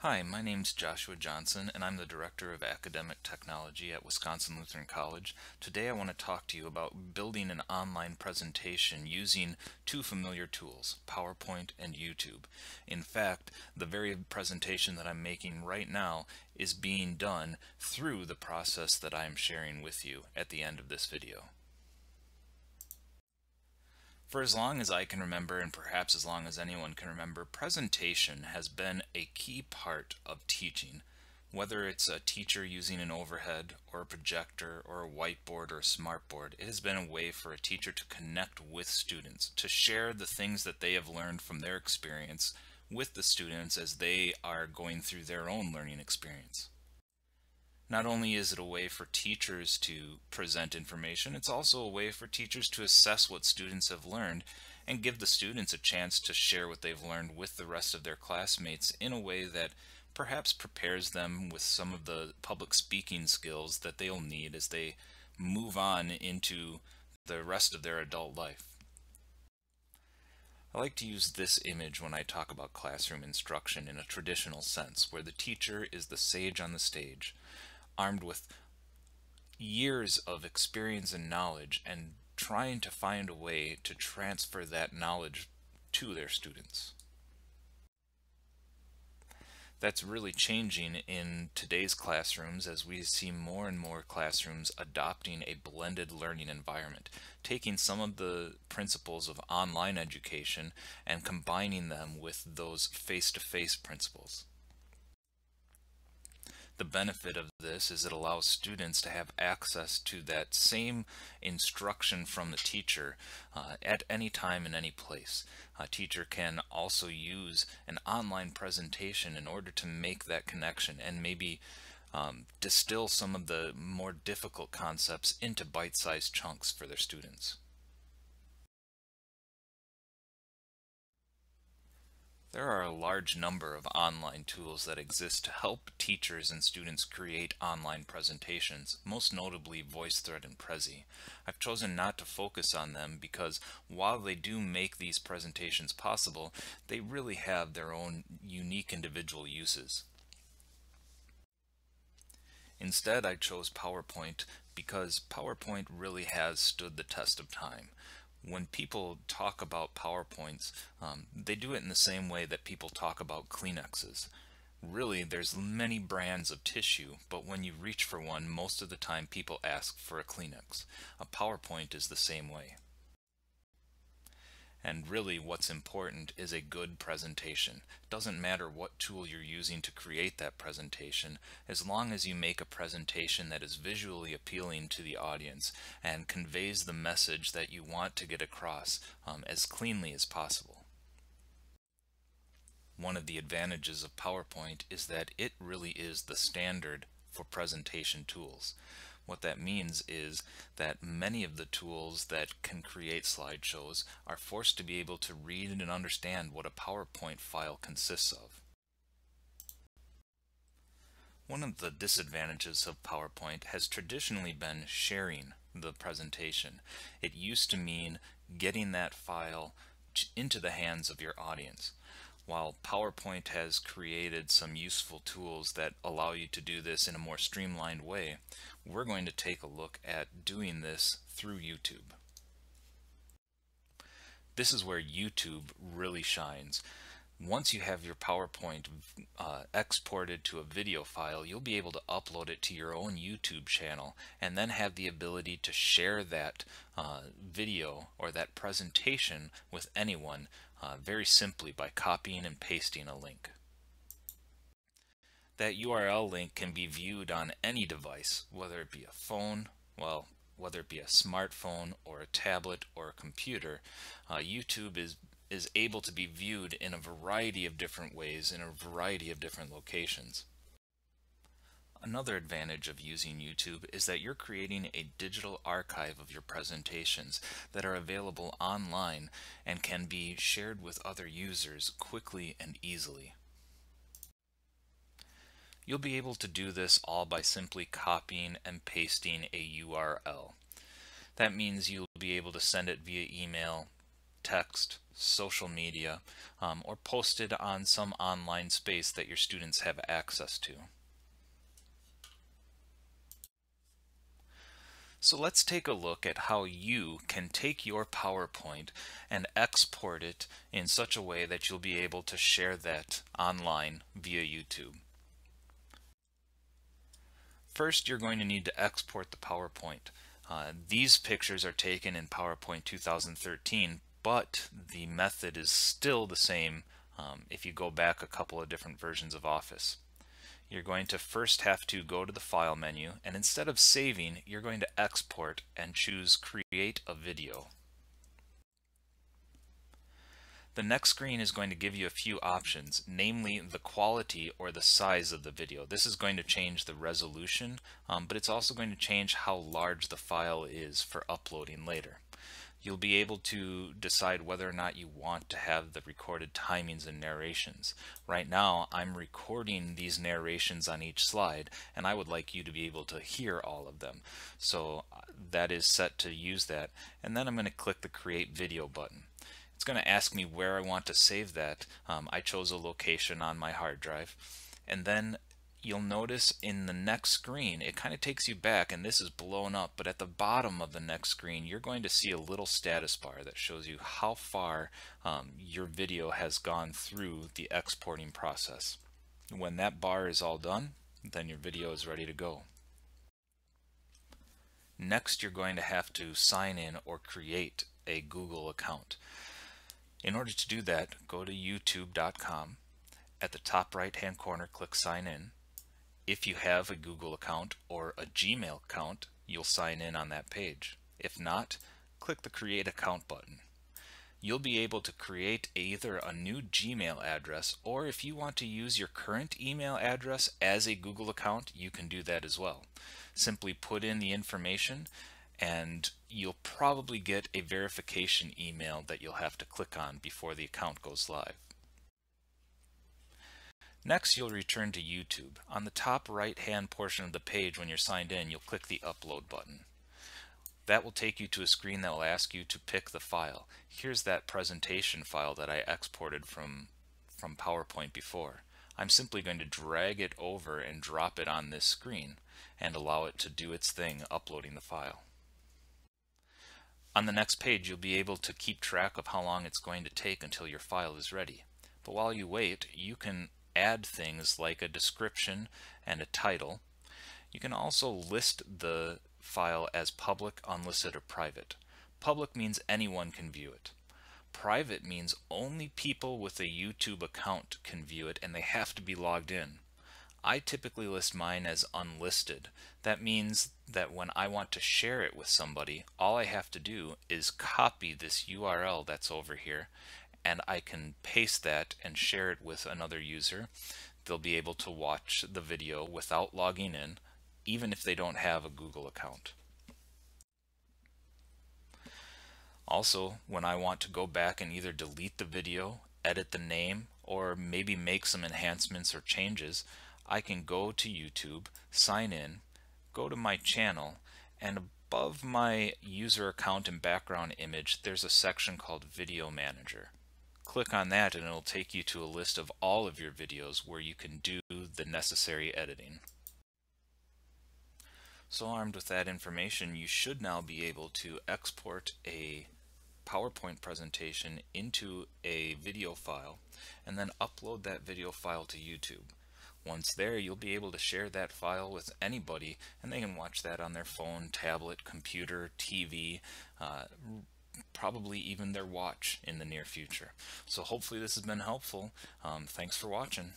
Hi, my name's Joshua Johnson, and I'm the Director of Academic Technology at Wisconsin Lutheran College. Today I want to talk to you about building an online presentation using two familiar tools, PowerPoint and YouTube. In fact, the very presentation that I'm making right now is being done through the process that I'm sharing with you at the end of this video. For as long as I can remember, and perhaps as long as anyone can remember, presentation has been a key part of teaching. Whether it's a teacher using an overhead, or a projector, or a whiteboard, or a smartboard, it has been a way for a teacher to connect with students, to share the things that they have learned from their experience with the students as they are going through their own learning experience. Not only is it a way for teachers to present information, it's also a way for teachers to assess what students have learned and give the students a chance to share what they've learned with the rest of their classmates in a way that perhaps prepares them with some of the public speaking skills that they'll need as they move on into the rest of their adult life. I like to use this image when I talk about classroom instruction in a traditional sense, where the teacher is the sage on the stage, armed with years of experience and knowledge, and trying to find a way to transfer that knowledge to their students. That's really changing in today's classrooms as we see more and more classrooms adopting a blended learning environment, taking some of the principles of online education and combining them with those face-to-face principles. The benefit of this is it allows students to have access to that same instruction from the teacher at any time and any place. A teacher can also use an online presentation in order to make that connection and maybe distill some of the more difficult concepts into bite-sized chunks for their students. There are a large number of online tools that exist to help teachers and students create online presentations, most notably VoiceThread and Prezi. I've chosen not to focus on them because while they do make these presentations possible, they really have their own unique individual uses. Instead, I chose PowerPoint because PowerPoint really has stood the test of time. When people talk about PowerPoints, they do it in the same way that people talk about Kleenexes. Really, there's many brands of tissue, but when you reach for one, most of the time people ask for a Kleenex. A PowerPoint is the same way. And really what's important is a good presentation. It doesn't matter what tool you're using to create that presentation, as long as you make a presentation that is visually appealing to the audience and conveys the message that you want to get across as cleanly as possible. One of the advantages of PowerPoint is that it really is the standard for presentation tools. What that means is that many of the tools that can create slideshows are forced to be able to read and understand what a PowerPoint file consists of. One of the disadvantages of PowerPoint has traditionally been sharing the presentation. It used to mean getting that file into the hands of your audience. While PowerPoint has created some useful tools that allow you to do this in a more streamlined way, we're going to take a look at doing this through YouTube. This is where YouTube really shines. Once you have your PowerPoint exported to a video file, you'll be able to upload it to your own YouTube channel and then have the ability to share that video or that presentation with anyone very simply by copying and pasting a link. That URL link can be viewed on any device, whether it be a phone, whether it be a smartphone or a tablet or a computer. YouTube is able to be viewed in a variety of different ways in a variety of different locations. Another advantage of using YouTube is that you're creating a digital archive of your presentations that are available online and can be shared with other users quickly and easily. You'll be able to do this all by simply copying and pasting a URL. That means you'll be able to send it via email text, social media, or posted on some online space that your students have access to. So let's take a look at how you can take your PowerPoint and export it in such a way that you'll be able to share that online via YouTube. First, you're going to need to export the PowerPoint. These pictures are taken in PowerPoint 2013, but the method is still the same if you go back a couple of different versions of Office. You're going to first have to go to the File menu, and instead of saving, you're going to export and choose Create a Video. The next screen is going to give you a few options, namely the quality or the size of the video. This is going to change the resolution, but it's also going to change how large the file is for uploading later. You'll be able to decide whether or not you want to have the recorded timings and narrations. Right now, I'm recording these narrations on each slide, and I would like you to be able to hear all of them. So that is set to use that, and then I'm going to click the Create Video button. It's going to ask me where I want to save that. I chose a location on my hard drive, and then you'll notice in the next screen it kind of takes you back, and this is blown up, but at the bottom of the next screen you're going to see a little status bar that shows you how far your video has gone through the exporting process. When that bar is all done, then your video is ready to go. Next, you're going to have to sign in or create a Google account. In order to do that, go to youtube.com. At the top right hand corner, click Sign In. If you have a Google account or a Gmail account, you'll sign in on that page. If not, click the Create Account button. You'll be able to create either a new Gmail address, or if you want to use your current email address as a Google account, you can do that as well. Simply put in the information, and you'll probably get a verification email that you'll have to click on before the account goes live. Next, you'll return to YouTube. On the top right hand portion of the page when you're signed in, you'll click the Upload button. That will take you to a screen that will ask you to pick the file. Here's that presentation file that I exported from PowerPoint before. I'm simply going to drag it over and drop it on this screen and allow it to do its thing uploading the file. On the next page, you'll be able to keep track of how long it's going to take until your file is ready. But while you wait, you can add things like a description and a title. You can also list the file as public, unlisted, or private. Public means anyone can view it. Private means only people with a YouTube account can view it, and they have to be logged in. I typically list mine as unlisted. That means that when I want to share it with somebody, all I have to do is copy this URL that's over here, and I can paste that and share it with another user. They'll be able to watch the video without logging in, even if they don't have a Google account. Also, when I want to go back and either delete the video, edit the name, or maybe make some enhancements or changes, I can go to YouTube, sign in, go to my channel, and above my user account and background image, there's a section called Video Manager. Click on that and it'll take you to a list of all of your videos where you can do the necessary editing. So armed with that information, you should now be able to export a PowerPoint presentation into a video file and then upload that video file to YouTube. Once there, you'll be able to share that file with anybody, and they can watch that on their phone, tablet, computer, TV, probably even their watch in the near future. So hopefully this has been helpful. Thanks for watching.